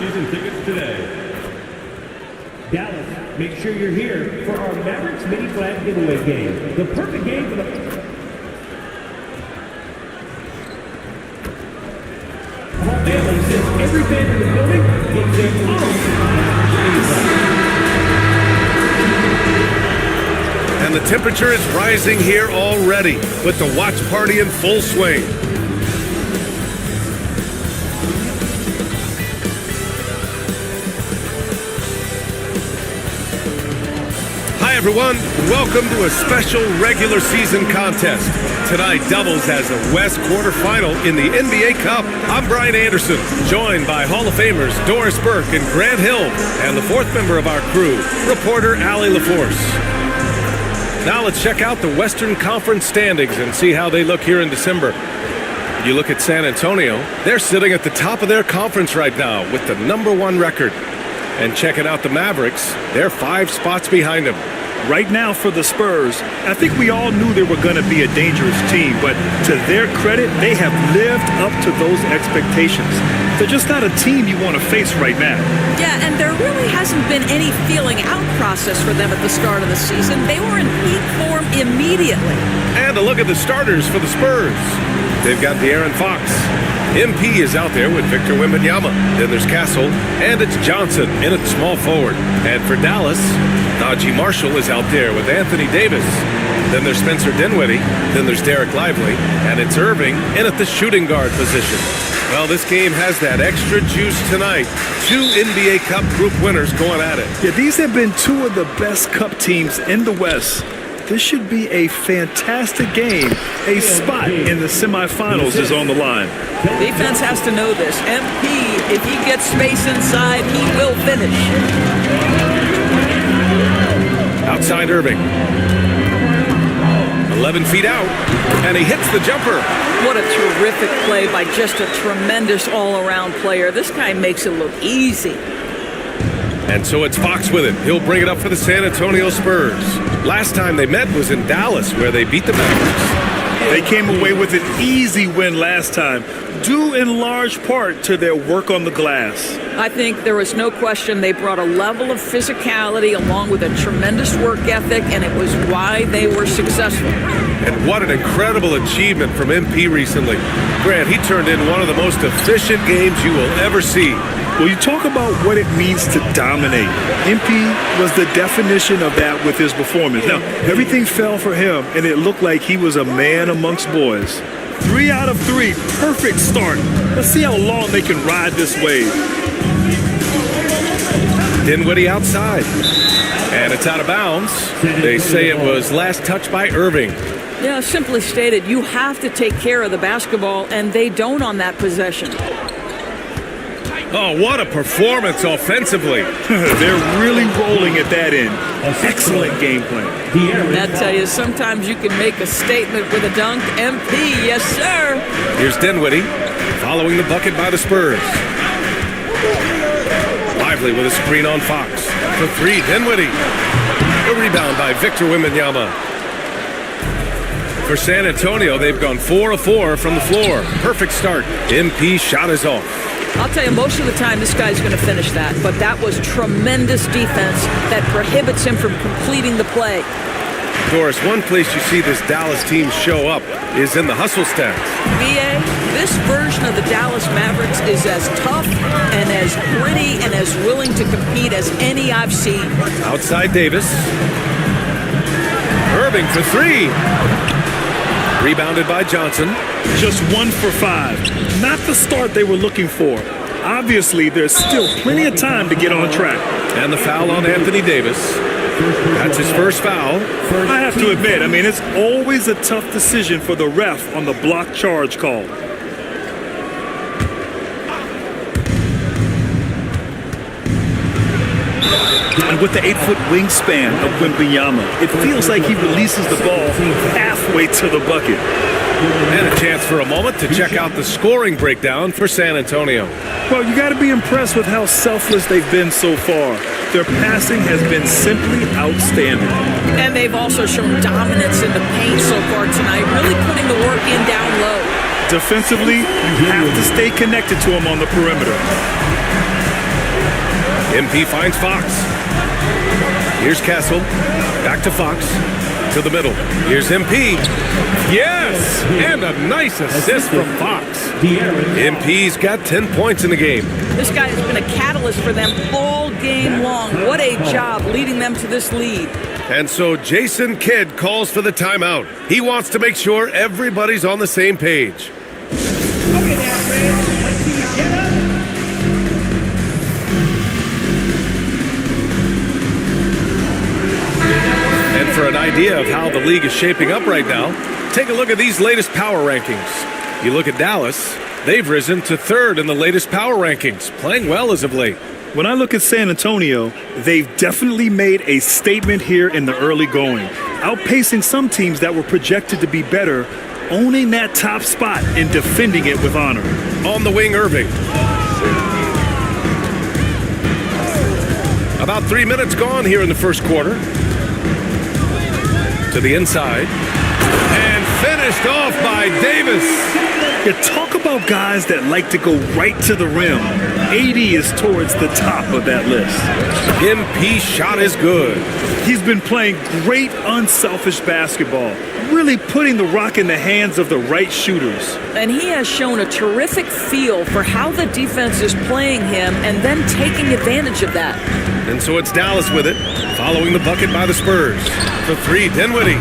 season tickets today. Dallas, make sure you're here for our Maverics mini flag giveaway game. The perfect game for the... Our family says every fan in the building gets their own. And the temperature is rising here already with the watch party in full swing. Hi everyone, welcome to a special regular season contest. Tonight doubles as a West quarterfinal in the NBA Cup. I'm Brian Anderson, joined by Hall of Famers Doris Burke and Grant Hill, and the fourth member of our crew, reporter Allie LaForce. Now let's check out the Western Conference standings and see how they look here in December. You look at San Antonio, they're sitting at the top of their conference right now with the #1 record. And checking out the Maverics, they're 5 spots behind them. Right now for the Spurs, I think we all knew they were going to be a dangerous team, but to their credit, they have lived up to those expectations. They're just not a team you want to face right now. Yeah, and there really hasn't been any feeling out process for them at the start of the season. They were in peak form immediately. And a look at the starters for the Spurs. They've got De'Aaron Fox. MP is out there with Victor Wembanyama. Then there's Castle, and it's Johnson in at small forward. And for Dallas, Najee Marshall is out there with Anthony Davis. Then there's Spencer Dinwiddie. Then there's Derek Lively. And it's Irving in at the shooting guard position. Well, this game has that extra juice tonight. 2 NBA Cup group winners going at it. Yeah, these have been 2 of the best Cup teams in the West. This should be a fantastic game. A spot in the semifinals is on the line. Defense has to know this. MP, if he gets space inside, he will finish. Outside Irving. 11 feet out, and he hits the jumper. What a terrific play by just a tremendous all-around player. This guy makes it look easy. And so it's Fox with it. He'll bring it up for the San Antonio Spurs. Last time they met was in Dallas, where they beat the Maverics. They came away with an easy win last time, due in large part to their work on the glass. I think there was no question they brought a level of physicality along with a tremendous work ethic, and it was why they were successful. And what an incredible achievement from MP recently. Grant, he turned in one of the most efficient games you will ever see. Well, you talk about what it means to dominate. MP was the definition of that with his performance. Now, everything fell for him, and it looked like he was a man amongst boys. 3 out of 3, perfect start. Let's see how long they can ride this wave. Dinwiddie outside. And it's out of bounds. They say it was last touched by Irving. Yeah, simply stated, you have to take care of the basketball, and they don't on that possession. Oh, what a performance offensively. They're really rolling at that end. Excellent game plan. I tell you, sometimes you can make a statement with a dunk. MP, yes, sir. Here's Dinwiddie, following the bucket by the Spurs. Lively with a screen on Fox. For 3, Dinwiddie. A rebound by Victor Wembanyama. For San Antonio, they've gone 4 of 4 from the floor. Perfect start. MP shot is off. I'll tell you, most of the time this guy's going to finish that, but that was tremendous defense that prohibits him from completing the play. Doris, one place you see this Dallas team show up is in the hustle stats. BA, this version of the Dallas Mavericks is as tough and as gritty and as willing to compete as any I've seen. Outside Davis. Irving for 3. Rebounded by Johnson. Just 1 for 5. Not the start they were looking for. Obviously, there's still plenty of time to get on track. And the foul on Anthony Davis. That's his first foul. I have to admit, it's always a tough decision for the ref on the block charge call. And with the 8-foot wingspan of Wembanyama, it feels like he releases the ball halfway to the bucket. And a chance for a moment to check out the scoring breakdown for San Antonio. Well, you got to be impressed with how selfless they've been so far. Their passing has been simply outstanding. And they've also shown dominance in the paint so far tonight, really putting the work in down low. Defensively, you have to stay connected to him on the perimeter. MP finds Fox. Here's Castle. Back to Fox. To the middle. Here's MP. Yes! And a nice assist from Fox. MP's got 10 points in the game. This guy has been a catalyst for them all game long. What a job leading them to this lead. And so Jason Kidd calls for the timeout. He wants to make sure everybody's on the same page. Okay, now, friends, let's see you get up. And for an idea of how the league is shaping up right now, take a look at these latest power rankings. You look at Dallas, they've risen to third in the latest power rankings, playing well as of late. When I look at San Antonio, they've definitely made a statement here in the early going, outpacing some teams that were projected to be better, owning that top spot and defending it with honor. On the wing, Irving. About 3 minutes gone here in the first quarter. To the inside. And finished off by Davis. You talk about guys that like to go right to the rim. AD is towards the top of that list. MP shot is good. He's been playing great unselfish basketball, really putting the rock in the hands of the right shooters. And he has shown a terrific feel for how the defense is playing him and then taking advantage of that. And so it's Dallas with it, following the bucket by the Spurs. The three, Dinwiddie.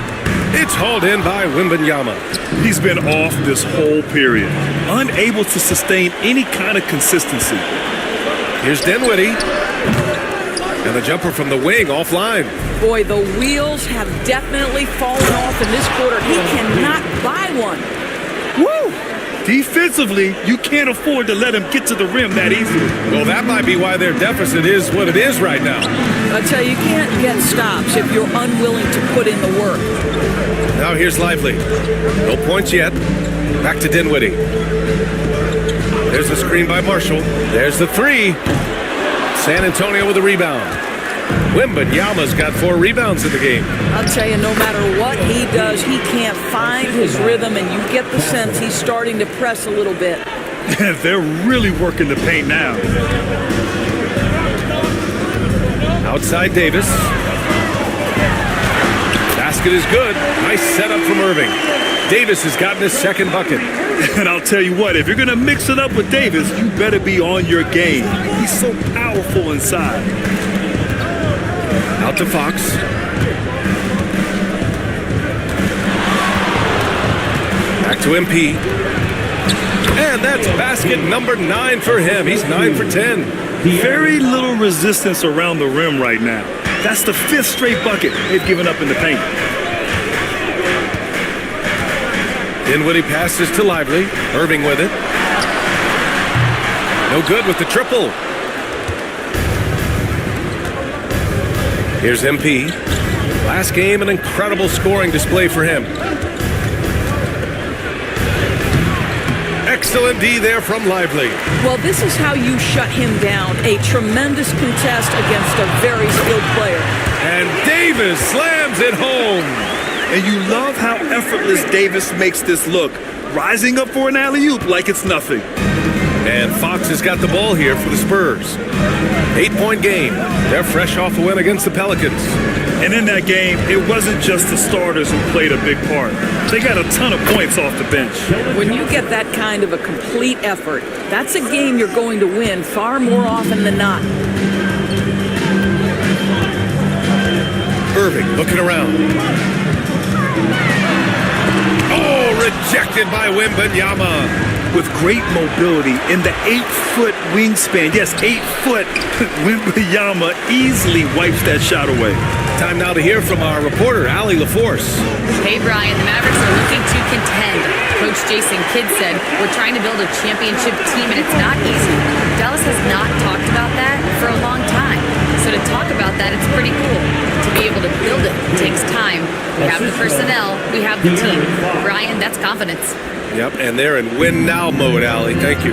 It's hauled in by Wembanyama. He's been off this whole period, unable to sustain any kind of consistency. Here's Dinwiddie. And the jumper from the wing offline. Boy, the wheels have definitely fallen off in this quarter. He cannot buy one. Woo! Defensively, you can't afford to let him get to the rim that easily. Well, that might be why their deficit is what it is right now. I tell you, you can't get stops if you're unwilling to put in the work. Now here's Lively. No points yet. Back to Dinwiddie. There's the screen by Marshall. There's the three. San Antonio with a rebound. Wembanyama's got 4 rebounds in the game. I'll tell you, no matter what he does, he can't find his rhythm, and you get the sense he's starting to press a little bit. They're really working the paint now. Outside Davis. Basket is good. Nice setup from Irving. Davis has gotten his second bucket. And I'll tell you what, if you're going to mix it up with Davis, you better be on your game. He's so powerful inside. Out to Fox. Back to MP. And that's basket number 9 for him. He's 9 for 10. Very little resistance around the rim right now. That's the 5th straight bucket they've given up in the paint. Dinwiddie passes to Lively. Irving with it. No good with the triple. Here's MP. Last game, an incredible scoring display for him. Excellent D there from Lively. Well, this is how you shut him down. A tremendous contest against a very skilled player. And Davis slams it home. And you love how effortless Davis makes this look, rising up for an alley-oop like it's nothing. And Fox has got the ball here for the Spurs. 8-point game. They're fresh off a win against the Pelicans. And in that game, it wasn't just the starters who played a big part. They got a ton of points off the bench. When you get that kind of a complete effort, that's a game you're going to win far more often than not. Irving looking around. Oh, rejected by Wembanyama. With great mobility in the 8-foot wingspan. Yes, 8 foot. Wembanyama easily wipes that shot away. Time now to hear from our reporter, Allie LaForce. Hey, Brian, the Mavericks are looking to contend. Coach Jason Kidd said, we're trying to build a championship team, and it's not easy. Dallas has not talked about that for a long time. So to talk about that, it's pretty cool. To be able to build it takes time. We have the personnel, we have the team. Brian, that's confidence. Yep, and they're in win now mode, Allie. Thank you.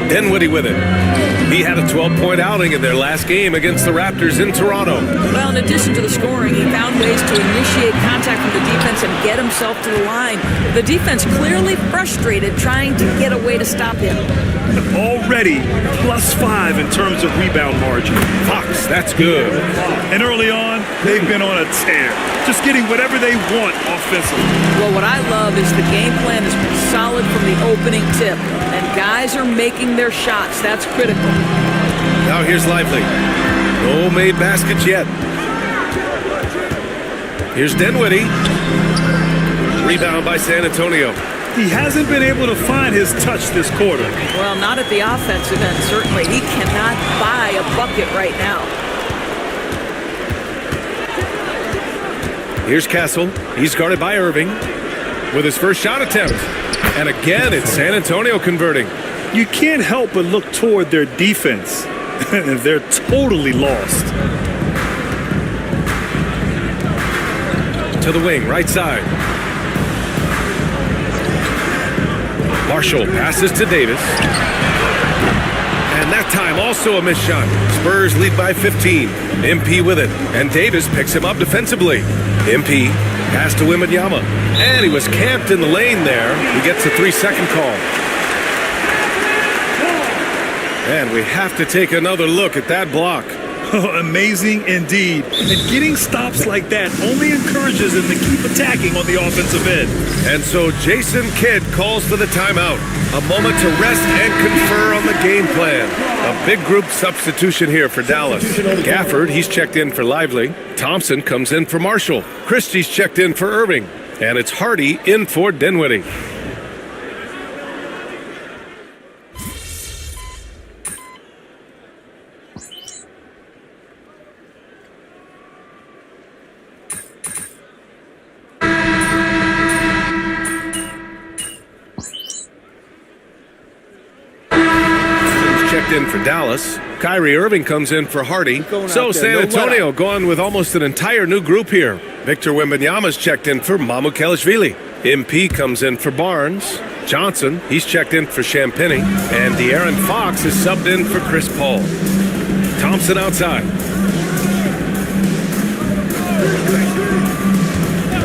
Dinwiddie with it. He had a 12-point outing in their last game against the Raptors in Toronto. Well, in addition to the scoring, he found ways to initiate contact from the defense and get himself to the line. The defense clearly frustrated trying to get a way to stop him. Already +5 in terms of rebound margin. Fox, that's good. And early on, they've been on a tear, just getting whatever they want offensively. Well, what I love is the game plan has been solid from the opening tip, and guys are making their shots. That's critical. Now here's Lively. No made baskets yet. Here's Dinwiddie. Rebound by San Antonio. He hasn't been able to find his touch this quarter. Well, not at the offensive end, certainly. He cannot buy a bucket right now. Here's Castle. He's guarded by Irving with his first shot attempt. And again, it's San Antonio converting. You can't help but look toward their defense. They're totally lost. To the wing, right side. Marshall passes to Davis. And that time also a missed shot. Spurs lead by 15. MP with it. And Davis picks him up defensively. MP pass to Wembanyama. And he was camped in the lane there. He gets a 3-second call. And we have to take another look at that block. Amazing indeed. And getting stops like that only encourages them to keep attacking on the offensive end. And so Jason Kidd calls for the timeout. A moment to rest and confer on the game plan. A big group substitution here for Dallas. Gafford, he's checked in for Lively. Thompson comes in for Marshall. Christie's checked in for Irving. And it's Hardy in for Dinwiddie. In for Dallas. Kyrie Irving comes in for Hardy. So San Antonio going with almost an entire new group here. Victor Wembanyama's checked in for Mamukelashvili. MP comes in for Barnes. Johnson, he's checked in for Champagny. And De'Aaron Fox is subbed in for Chris Paul. Thompson outside.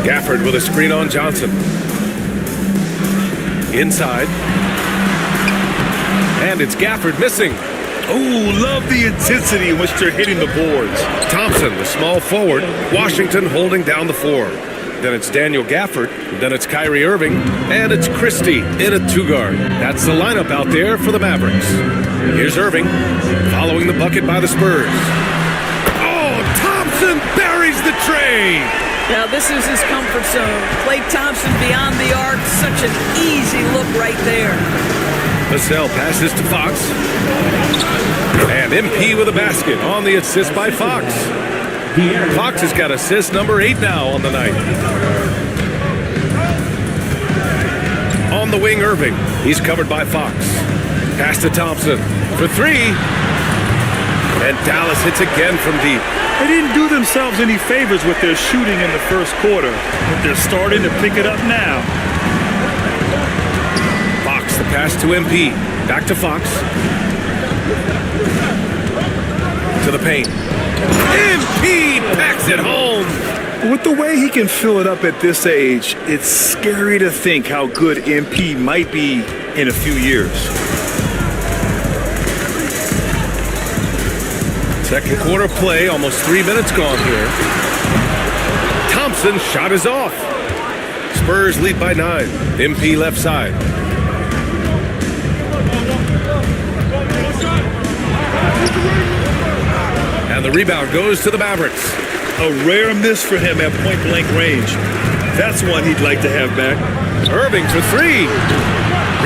Gafford with a screen on Johnson. Inside. And it's Gafford missing. Oh, love the intensity in which they're hitting the boards. Thompson, the small forward. Washington holding down the floor. Then it's Daniel Gafford. Then it's Kyrie Irving. And it's Christie in a two-guard. That's the lineup out there for the Mavericks. Here's Irving following the bucket by the Spurs. Oh, Thompson buries the tray. Now this is his comfort zone. Klay Thompson beyond the arc. Such an easy look right there. Vassell passes to Fox. And MP with a basket on the assist by Fox. Fox has got assist number 8 now on the night. On the wing, Irving. He's covered by Fox. Pass to Thompson for 3. And Dallas hits again from deep. They didn't do themselves any favors with their shooting in the first quarter, but they're starting to pick it up now. Fox, the pass to MP. Back to Fox. To the paint. MP packs it home. With the way he can fill it up at this age, it's scary to think how good MP might be in a few years. Second quarter play, almost 3 minutes gone here. Thompson's shot is off. Spurs lead by 9. MP left side. And the rebound goes to the Mavericks. A rare miss for him at point-blank range. That's one he'd like to have back. Irving for 3.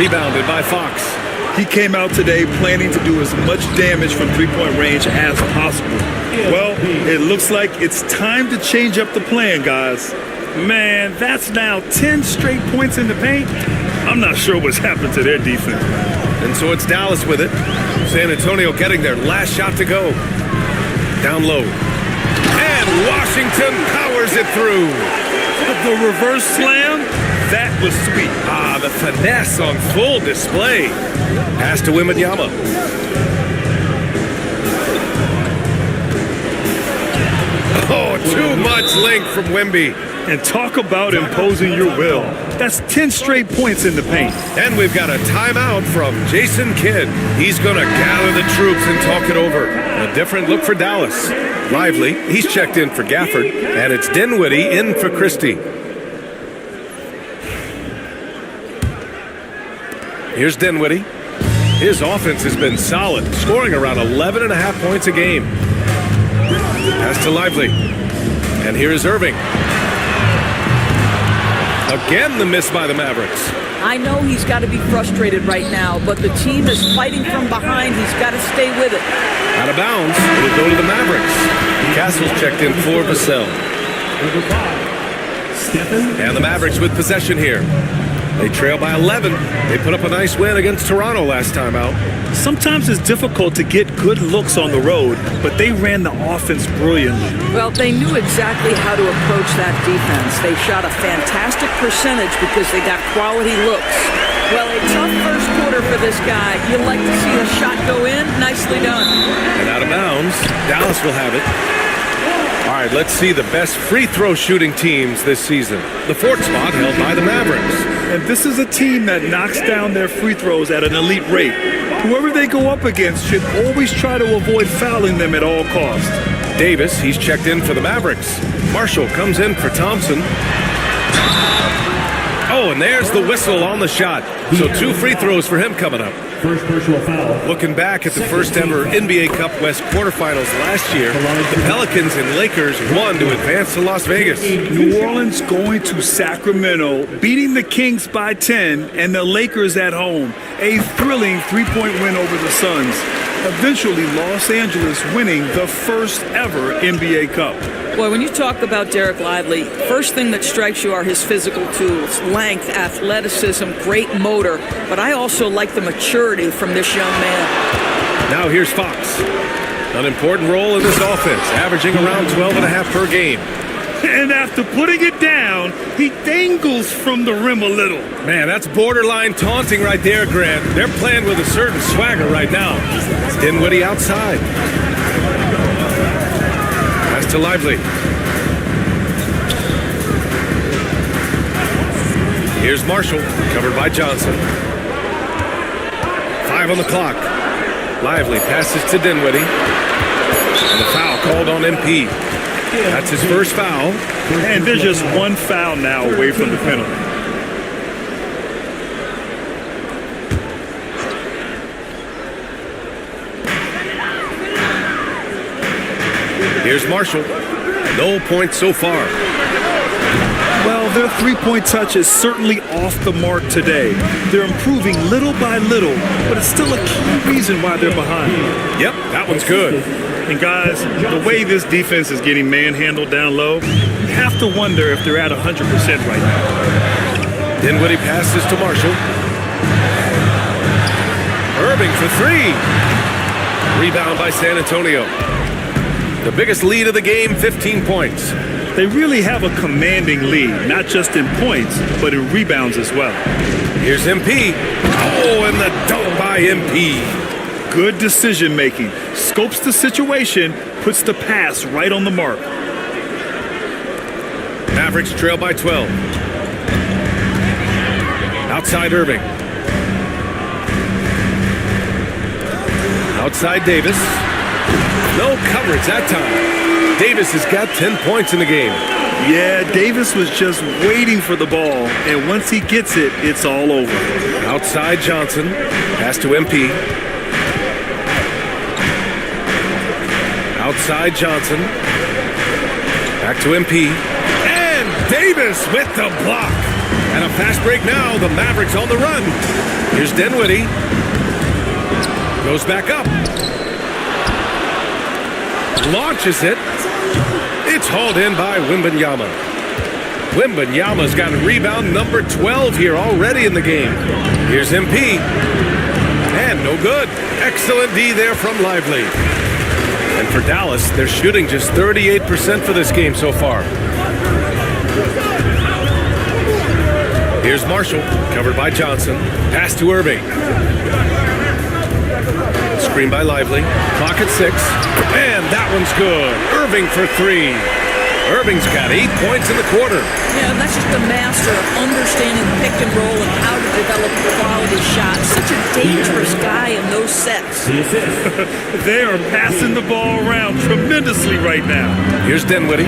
Rebounded by Fox. He came out today planning to do as much damage from three-point range as possible. Well, it looks like it's time to change up the plan, guys. Man, that's now 10 straight points in the paint. I'm not sure what's happened to their defense. And so it's Dallas with it. San Antonio getting their last shot to go. Down low. And Washington powers it through. The reverse slam, that was sweet. The finesse on full display. Pass to Wembanyama. Oh, too much length from Wemby. And talk about imposing your will. That's 10 straight points in the paint. And we've got a timeout from Jason Kidd. He's going to gather the troops and talk it over. A different look for Dallas. Lively, he's checked in for Gafford. And it's Dinwiddie in for Christie. Here's Dinwiddie. His offense has been solid, scoring around 11.5 points a game. Pass to Lively. And here is Irving. Again, the miss by the Mavericks. I know he's got to be frustrated right now, but the team is fighting from behind. He's got to stay with it. Out of bounds, it'll go to the Mavericks. Castle's checked in for Vassell. And the Mavericks with possession here. They trail by 11. They put up a nice win against Toronto last time out. Sometimes it's difficult to get good looks on the road, but they ran the offense brilliantly. Well, they knew exactly how to approach that defense. They shot a fantastic percentage because they got quality looks. Well, a tough first quarter for this guy. You'd like to see a shot go in. Nicely done. And out of bounds, Dallas will have it. All right, let's see the best free throw shooting teams this season. The fourth spot held by the Mavericks. And this is a team that knocks down their free throws at an elite rate. Whoever they go up against should always try to avoid fouling them at all costs. Davis, he's checked in for the Mavericks. Marshall comes in for Thompson. Oh, and there's the whistle on the shot. So 2 free throws for him coming up. First personal foul. Looking back at the first ever NBA Cup West quarterfinals last year, the Pelicans and Lakers won to advance to Las Vegas. New Orleans going to Sacramento, beating the Kings by 10, and the Lakers at home. A thrilling 3-point win over the Suns. Eventually, Los Angeles winning the first ever NBA Cup. Boy, when you talk about Derek Lively, first thing that strikes you are his physical tools, length, athleticism, great motor. But I also like the maturity from this young man. Now here's Fox. An important role in this offense, averaging around 12.5 per game. And after putting it down, he dangles from the rim a little. Man, that's borderline taunting right there, Grant. They're playing with a certain swagger right now. It's Dinwiddie outside. Pass to Lively. Here's Marshall, covered by Johnson. 5 on the clock. Lively passes to Dinwiddie. And the foul called on MP. That's his first foul. And there's just one foul now away from the penalty. Here's Marshall. No points so far. Well, their three-point touch is certainly off the mark today. They're improving little by little, but it's still a key reason why they're behind. Yep, that one's good. And guys, the way this defense is getting manhandled down low, you have to wonder if they're at 100% right now. Dinwiddie passes to Marshall. Irving for 3. Rebound by San Antonio. The biggest lead of the game, 15 points. They really have a commanding lead, not just in points, but in rebounds as well. Here's MP. Oh, and the dunk by MP. Good decision making. Scopes the situation, puts the pass right on the mark. Mavericks trail by 12. Outside Irving. Outside Davis. No coverage that time. Davis has got 10 points in the game. Yeah, Davis was just waiting for the ball, and once he gets it, it's all over. Outside Johnson. Pass to MP. Outside Johnson. Back to MP. And Davis with the block. And a fast break now. The Mavericks on the run. Here's Dinwiddie. Goes back up. Launches it. It's hauled in by Wembanyama. Wembanyama's got rebound number 12 here already in the game. Here's MP. And no good. Excellent D there from Lively. And for Dallas, they're shooting just 38% for this game so far. Here's Marshall, covered by Johnson. Pass to Irving. Screen by Lively. Clock at 6. And that one's good. Irving for 3. Irving's got 8 points in the quarter. Yeah, that's just a master of understanding pick and roll and how to develop quality shots. Such a dangerous guy in those sets. They are passing the ball around tremendously right now. Here's Dinwiddie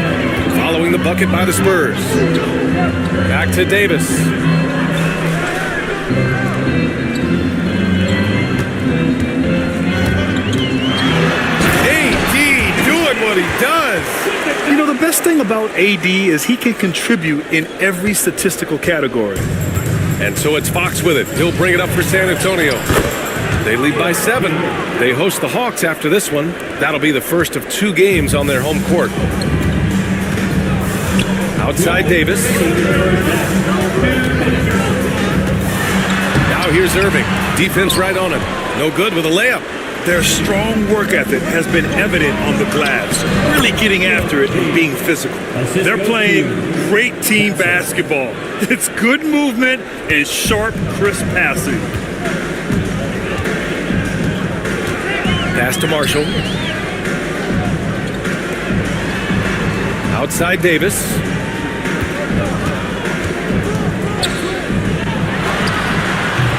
following the bucket by the Spurs. Back to Davis. AD doing what he does. You know, the best thing about AD is he can contribute in every statistical category. And so it's Fox with it. He'll bring it up for San Antonio. They lead by 7. They host the Hawks after this one. That'll be the first of 2 games on their home court. Outside Davis. Now here's Irving. Defense right on him. No good with a layup. Their strong work ethic has been evident on the glass, really getting after it and being physical. They're playing great team basketball. It's good movement and sharp, crisp passing. Pass to Marshall. Outside Davis.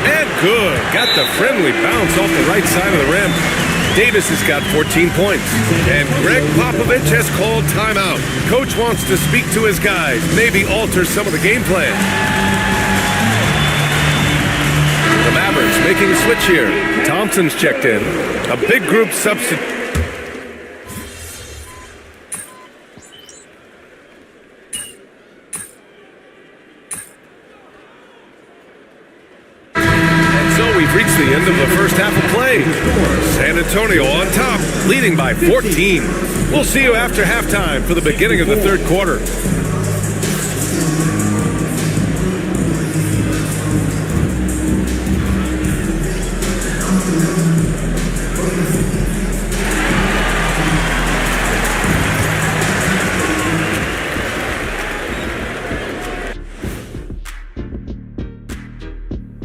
And good. Got the friendly bounce off the right side of the rim. Davis has got 14 points. And Greg Popovich has called timeout. Coach wants to speak to his guys, maybe alter some of the game plan. The Mavericks making a switch here. Thompson's checked in. A big group substitute. Reached the end of the first half of play. San Antonio on top, leading by 14. We'll see you after halftime for the beginning of the third quarter.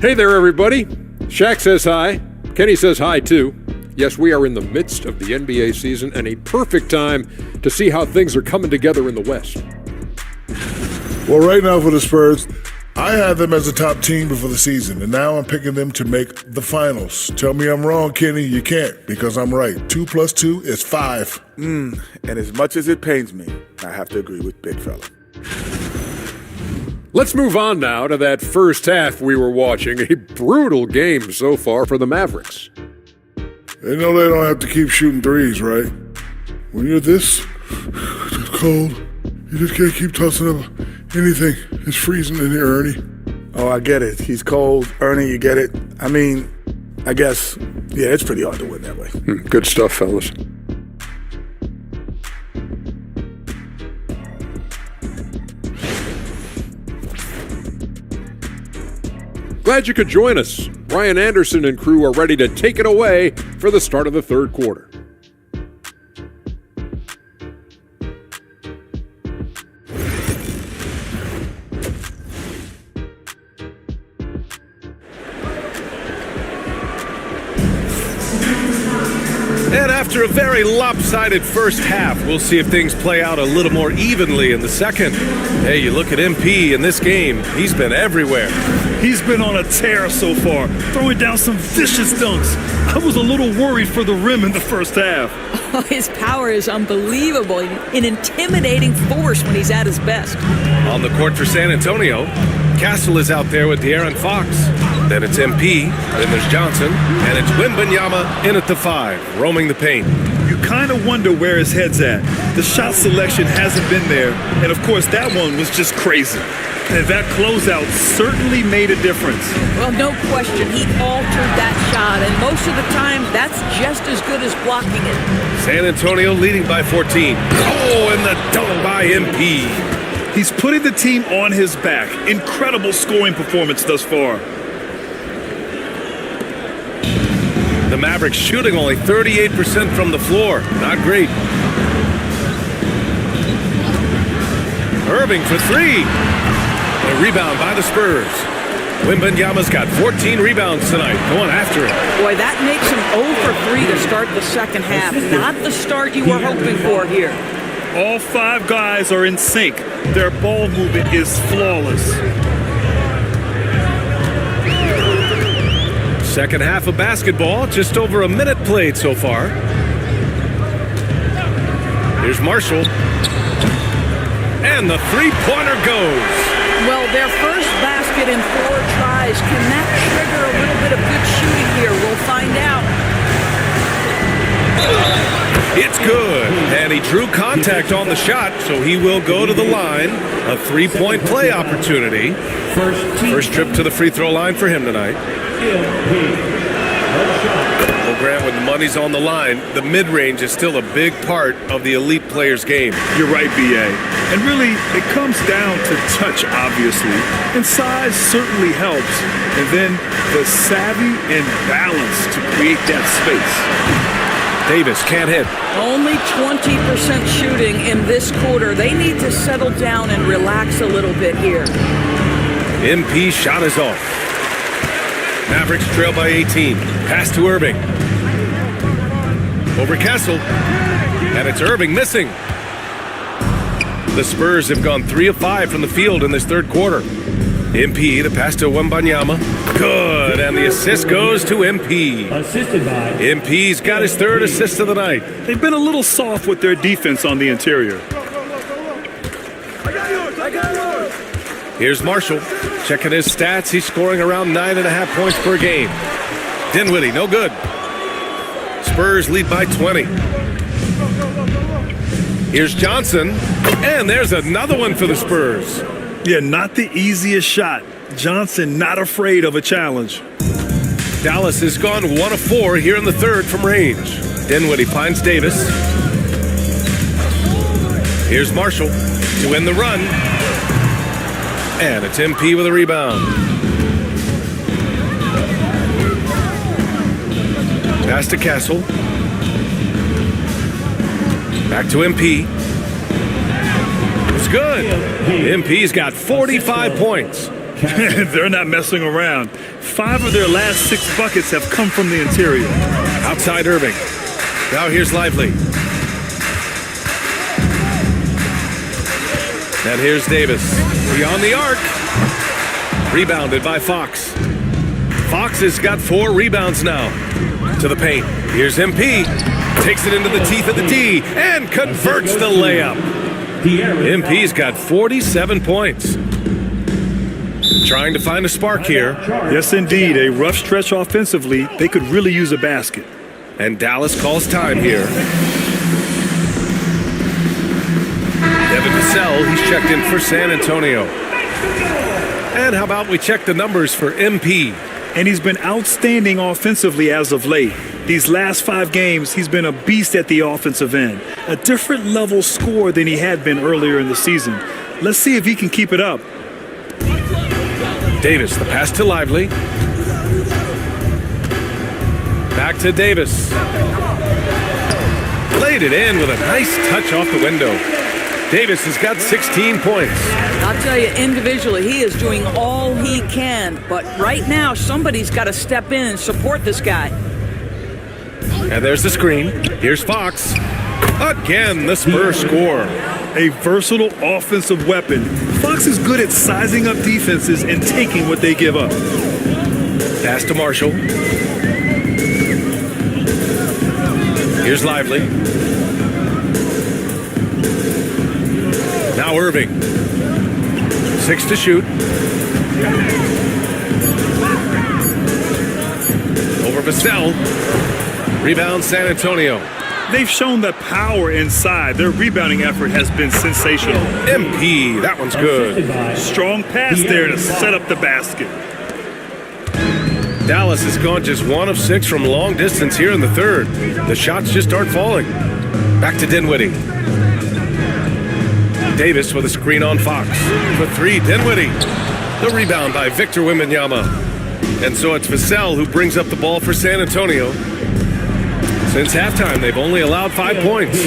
Hey there, everybody. Shaq says hi. Kenny says hi, too. Yes, we are in the midst of the NBA season and a perfect time to see how things are coming together in the West. Well, right now for the Spurs, I had them as a top team before the season, and now I'm picking them to make the finals. Tell me I'm wrong, Kenny. You can't, because I'm right. 2 + 2 is 5. And as much as it pains me, I have to agree with Big Fella. Let's move on now to that first half we were watching. A brutal game so far for the Mavericks. They know they don't have to keep shooting threes, right? When you're this cold, you just can't keep tossing up anything. It's freezing in here, Ernie. Oh, I get it. He's cold. Ernie, you get it? I mean, I guess, yeah, it's pretty hard to win that way. Good stuff, fellas. Glad you could join us. Ryan Anderson and crew are ready to take it away for the start of the third quarter. And after a very lopsided first half, we'll see if things play out a little more evenly in the second. Hey, you look at MP in this game, he's been everywhere. He's been on a tear so far, throwing down some vicious dunks. I was a little worried for the rim in the first half. Oh, his power is unbelievable, an intimidating force when he's at his best. On the court for San Antonio, Castle is out there with De'Aaron Fox. Then it's MP, then there's Johnson, and it's Wembanyama in at the 5, roaming the paint. You kind of wonder where his head's at. The shot selection hasn't been there, and of course that one was just crazy. And that closeout certainly made a difference. Well, no question, he altered that shot, and most of the time, that's just as good as blocking it. San Antonio leading by 14. Oh, and the dunk by MP. He's putting the team on his back. Incredible scoring performance thus far. The Mavericks shooting only 38% from the floor. Not great. Irving for 3. A rebound by the Spurs. Wembanyama's got 14 rebounds tonight, going after it. Boy, that makes him 0 for 3 to start the second half. Not the start you were hoping for here. All 5 guys are in sync. Their ball movement is flawless. Second half of basketball, just over a minute played so far. Here's Marshall. And the three-pointer goes. Well, their first basket in 4 tries. Can that trigger a little bit of good shooting here? We'll find out. It's good. And he drew contact on the shot, so he will go to the line. A 3-point play opportunity. First trip to the free throw line for him tonight. Well, Grant, when the money's on the line, the mid-range is still a big part of the elite player's game. You're right, B.A. And really, it comes down to touch, obviously. And size certainly helps. And then the savvy and balance to create that space. Davis can't hit. Only 20% shooting in this quarter. They need to settle down and relax a little bit here. MP shot is off. Mavericks trail by 18. Pass to Irving. Over Kessel. And it's Irving missing. The Spurs have gone 3 of 5 from the field in this third quarter. MP, the pass to Wembanyama. Good, and the assist goes to MP. Assisted by MP's got his 3rd assist of the night. They've been a little soft with their defense on the interior. Here's Marshall. Checking his stats. He's scoring around 9.5 points per game. Dinwiddie, no good. Spurs lead by 20. Here's Johnson. And there's another one for the Spurs. Yeah, not the easiest shot. Johnson not afraid of a challenge. Dallas has gone 1 of 4 here in the third from range. Dinwiddie finds Davis. Here's Marshall to win the run. And it's MP with a rebound. Pass to Castle. Back to MP. It's good. MP's got 45 points. They're not messing around. 5 of their last 6 buckets have come from the interior. Outside Irving. Now here's Lively. And here's Davis. Beyond the arc. Rebounded by Fox. Fox has got 4 rebounds now. To the paint. Here's MP. Takes it into the teeth of the D and converts the layup. MP's got 47 points. Trying to find a spark here. Yes, indeed. A rough stretch offensively. They could really use a basket. And Dallas calls time here. Devin Vassell, he's checked in for San Antonio. And how about we check the numbers for MP? And he's been outstanding offensively as of late. These last 5 games, he's been a beast at the offensive end. A different level score than he had been earlier in the season. Let's see if he can keep it up. Davis, the pass to Lively. Back to Davis. Laid it in with a nice touch off the window. Davis has got 16 points. I'll tell you, individually, he is doing all he can. But right now, somebody's got to step in and support this guy. And there's the screen. Here's Fox. Again, the Spurs score. A versatile offensive weapon. Fox is good at sizing up defenses and taking what they give up. Pass to Marshall. Here's Lively. Now Irving. 6 to shoot. Over Vassell. Rebound San Antonio. They've shown the power inside. Their rebounding effort has been sensational. MP, that one's good. Strong pass there to set up the basket. Dallas has gone just 1 of 6 from long distance here in the third. The shots just aren't falling. Back to Dinwiddie. Davis with a screen on Fox. For 3, Dinwiddie. The rebound by Victor Wembanyama. And so it's Vassell who brings up the ball for San Antonio. Since halftime, they've only allowed 5 points.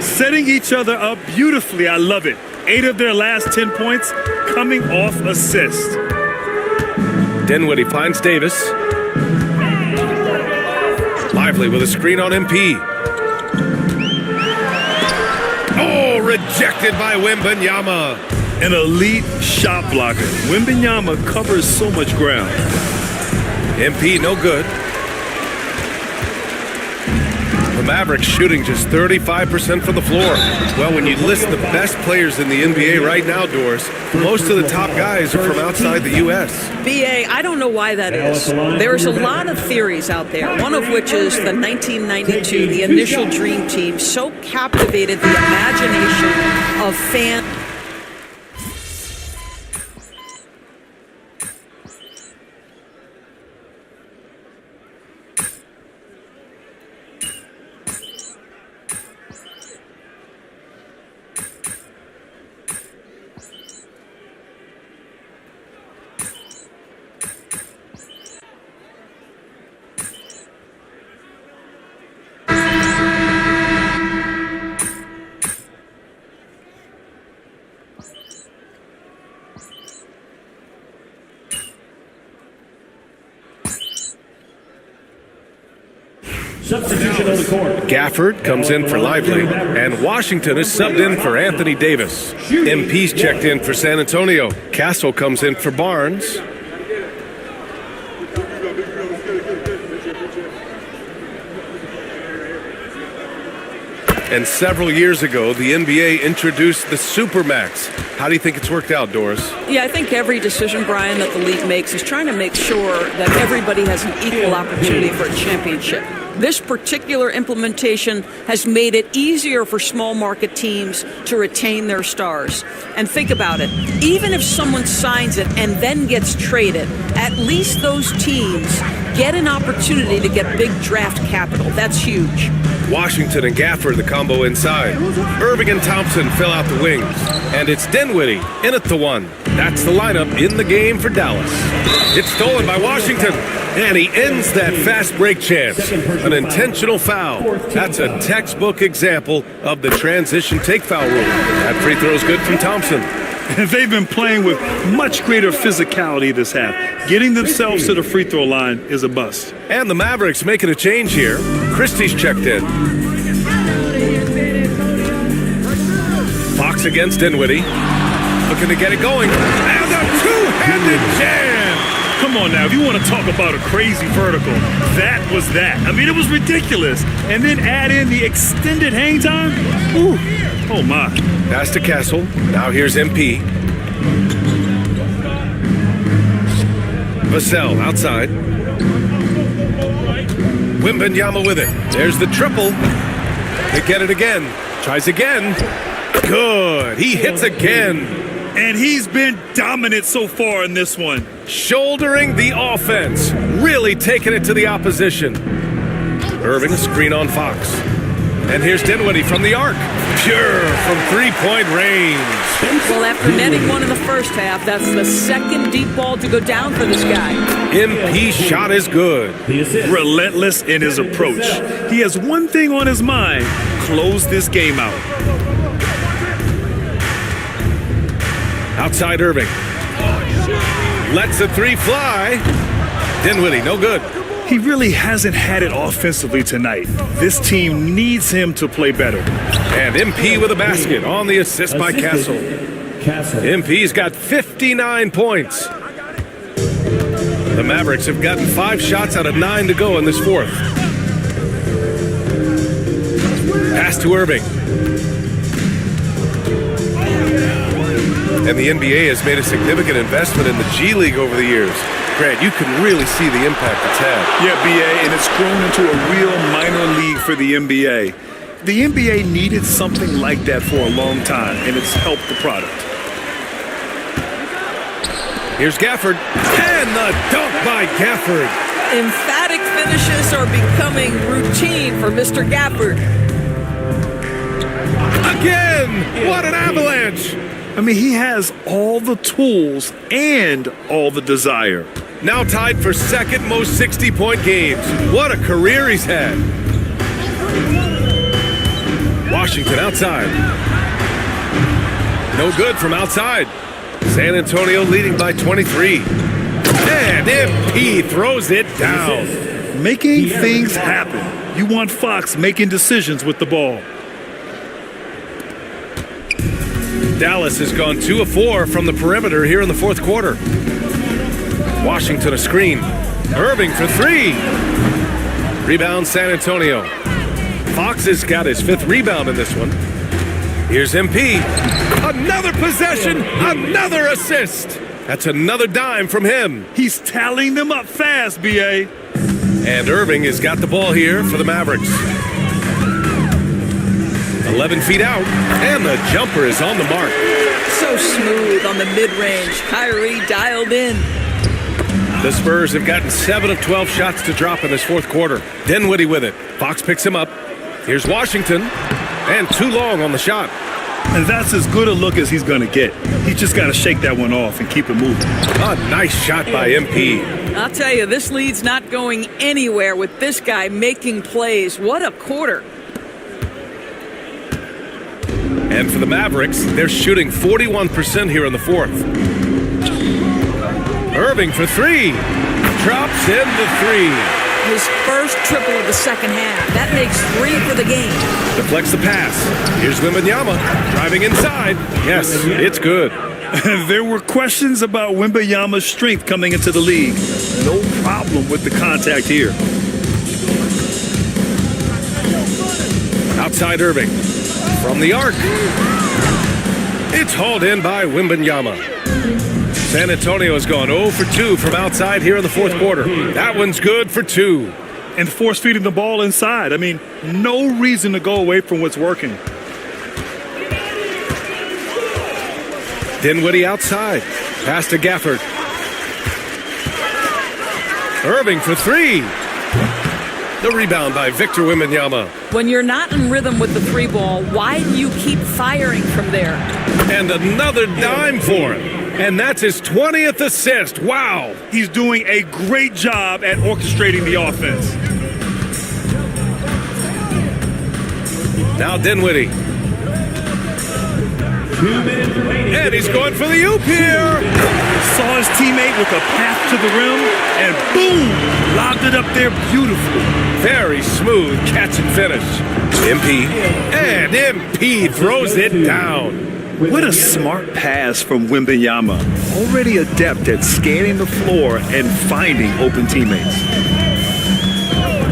Setting each other up beautifully. I love it. 8 of their last 10 points coming off assist. Dinwiddie finds Davis. Lively with a screen on MP. Oh, rejected by Wembanyama. An elite shot blocker. Wembanyama covers so much ground. MP no good. The Mavericks shooting just 35% from the floor. Well, when you list the best players in the NBA right now, Doris, most of the top guys are from outside the U.S. BA, I don't know why that is. There's a lot of theories out there, one of which is the 1992, the initial Dream Team, so captivated the imagination of fans. Substitution on the court. Gafford comes in for Lively, and Washington is subbed in for Anthony Davis. MP's checked in for San Antonio. Castle comes in for Barnes. And several years ago, the NBA introduced the Supermax. How do you think it's worked out, Doris? Yeah, I think every decision, Brian, that the league makes is trying to make sure that everybody has an equal opportunity for a championship. This particular implementation has made it easier for small market teams to retain their stars. And think about it. Even if someone signs it and then gets traded, at least those teams get an opportunity to get big draft capital. That's huge. Washington and Gafford, the combo inside. Irving and Thompson fill out the wings. And it's Dinwiddie in at the one. That's the lineup in the game for Dallas. It's stolen by Washington. And he ends that fast break chance. An intentional foul. That's a textbook example of the transition take foul rule. That free throw is good from Thompson. They've been playing with much greater physicality this half. Getting themselves to the free throw line is a bust. And the Mavericks making a change here. Christie's checked in. Fox against Dinwiddie. Looking to get it going. And a two-handed jam. Come on now, if you want to talk about a crazy vertical, that was that. I mean, it was ridiculous. And then add in the extended hang time. Ooh, oh my. Pass to Castle. Now here's MP. Vassell outside. Wembanyama with it. There's the triple. They get it again. Tries again. Good. He hits again. And he's been dominant so far in this one. Shouldering the offense. Really taking it to the opposition. Irving, a screen on Fox. And here's Dinwiddie from the arc. Pure from three-point range. Well, after netting one in the first half, that's the second deep ball to go down for this guy. MP's shot is good. Relentless in his approach. He has one thing on his mind: close this game out. Outside Irving. Lets the three fly. Dinwiddie, no good. He really hasn't had it offensively tonight. This team needs him to play better. And MP with a basket on the assist by Castle. MP's got 59 points. The Mavericks have gotten 5 shots out of 9 to go in this fourth. Pass to Irving. And the NBA has made a significant investment in the G League over the years. Grant, you can really see the impact it's had. Yeah, BA, and it's grown into a real minor league for the NBA. The NBA needed something like that for a long time, and it's helped the product. Here's Gafford, and the dunk by Gafford. Emphatic finishes are becoming routine for Mr. Gafford. Again! What an avalanche! I mean, he has all the tools and all the desire. Now tied for second most 60-point games. What a career he's had. Washington outside. No good from outside. San Antonio leading by 23. And MP throws it down. Making things happen. You want Fox making decisions with the ball. Dallas has gone 2 of 4 from the perimeter here in the fourth quarter. Washington a screen. Irving for 3. Rebound San Antonio. Fox has got his 5th rebound in this one. Here's MP. Another possession, another assist. That's another dime from him. He's tallying them up fast, B.A. And Irving has got the ball here for the Mavericks. 11 feet out, and the jumper is on the mark. So smooth on the mid-range. Kyrie dialed in. The Spurs have gotten 7 of 12 shots to drop in this fourth quarter. Dinwiddie with it. Fox picks him up. Here's Washington, and too long on the shot. And that's as good a look as he's going to get. He's just got to shake that one off and keep it moving. A nice shot by MP. I'll tell you, this lead's not going anywhere with this guy making plays. What a quarter. And for the Mavericks, they're shooting 41% here in the fourth. Irving for 3. Drops in the 3. His first triple of the second half. That makes 3 for the game. Deflects the pass. Here's Wembanyama driving inside. Yes, it's good. There were questions about Wembanyama's strength coming into the league. No problem with the contact here. Outside Irving. From the arc. It's hauled in by Wembanyama. San Antonio has gone 0 for 2 from outside here in the fourth quarter. That one's good for 2. And force feeding the ball inside. I mean, no reason to go away from what's working. Dinwiddie outside. Pass to Gafford. Irving for 3. The rebound by Victor Wembanyama. When you're not in rhythm with the 3 ball, why do you keep firing from there? And another dime for him. And that's his 20th assist. Wow. He's doing a great job at orchestrating the offense. Now Dinwiddie. 2 minutes remaining. And he's going for the oop here. Saw his teammate with a path to the rim, and boom, lobbed it up there beautifully. Very smooth catch and finish. MP. And MP throws it down. What a smart pass from Wembanyama. Already adept at scanning the floor and finding open teammates.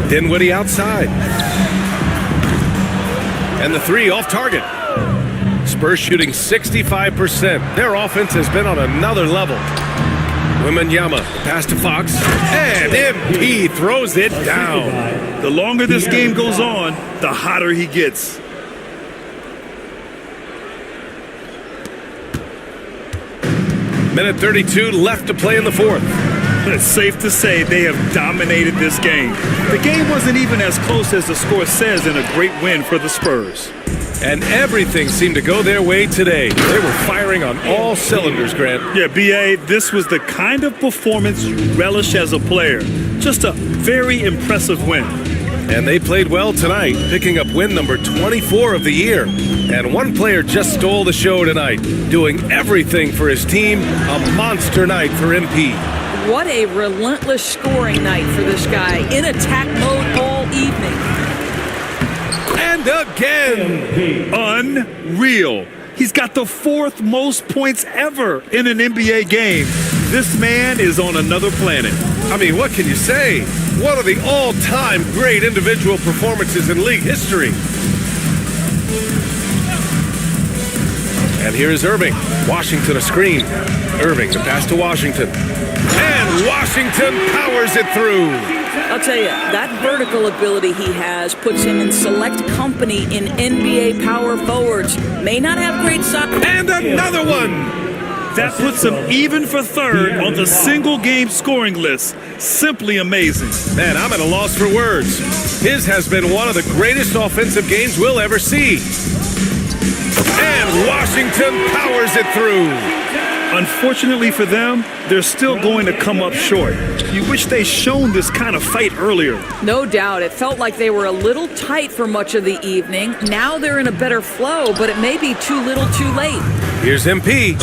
Dinwiddie outside. And the 3 off target. Spurs shooting 65%. Their offense has been on another level. Wembanyama, pass to Fox, and MP throws it down. The longer this game goes on, the hotter he gets. Minute 32 left to play in the fourth. It's safe to say they have dominated this game. The game wasn't even as close as the score says in a great win for the Spurs. And everything seemed to go their way today. They were firing on all cylinders, Grant. Yeah, B.A., this was the kind of performance you relish as a player. Just a very impressive win. And they played well tonight, picking up win number 24 of the year. And one player just stole the show tonight, doing everything for his team. A monster night for MP. What a relentless scoring night for this guy. In attack mode all evening. And again. Unreal. He's got the 4th most points ever in an NBA game. This man is on another planet. I mean, what can you say? One of the all-time great individual performances in league history. And here's Irving. Washington a screen. Irving, the pass to Washington. And Washington powers it through. I'll tell you, that vertical ability he has puts him in select company in NBA power forwards. May not have great size. And another one. That puts him even for 3rd on the single-game scoring list. Simply amazing. Man, I'm at a loss for words. His has been one of the greatest offensive games we'll ever see. And Washington powers it through. Unfortunately for them, they're still going to come up short. You wish they'd shown this kind of fight earlier. No doubt. It felt like they were a little tight for much of the evening. Now they're in a better flow, but it may be too little too late. Here's MP.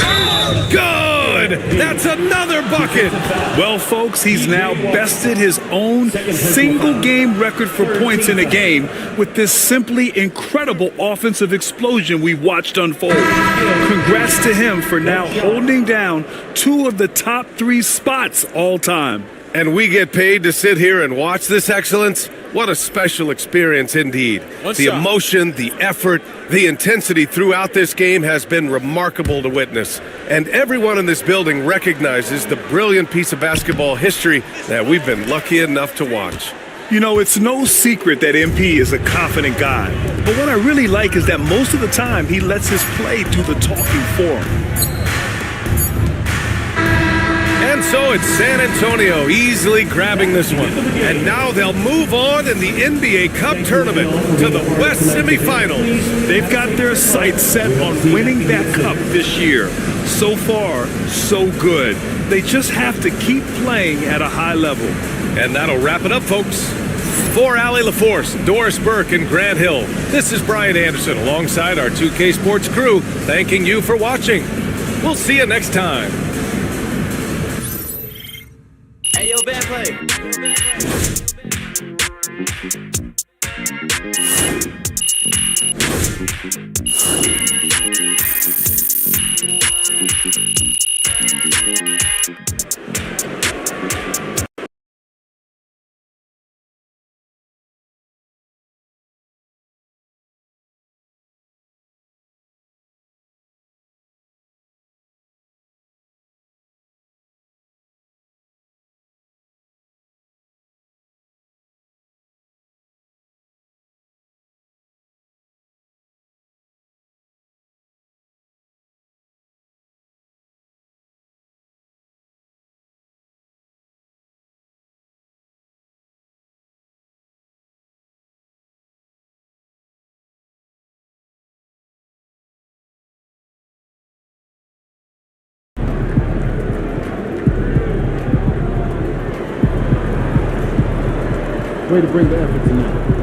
Good! That's another bucket! Well, folks, he's now bested his own single-game record for points in a game with this simply incredible offensive explosion we watched unfold. Congrats to him for now holding down 2 of the top 3 spots all time. And we get paid to sit here and watch this excellence? What a special experience indeed. The emotion, the effort, the intensity throughout this game has been remarkable to witness. And everyone in this building recognizes the brilliant piece of basketball history that we've been lucky enough to watch. You know, it's no secret that MP is a confident guy. But what I really like is that most of the time he lets his play do the talking for him. And so it's San Antonio easily grabbing this one. And now they'll move on in the NBA Cup tournament to the West semifinals. They've got their sights set on winning that cup this year. So far, so good. They just have to keep playing at a high level. And that'll wrap it up, folks. For Allie LaForce, Doris Burke, and Grant Hill, this is Brian Anderson alongside our 2K Sports crew, thanking you for watching. We'll see you next time. Hey, yo, bad play. Way to bring the effort tonight.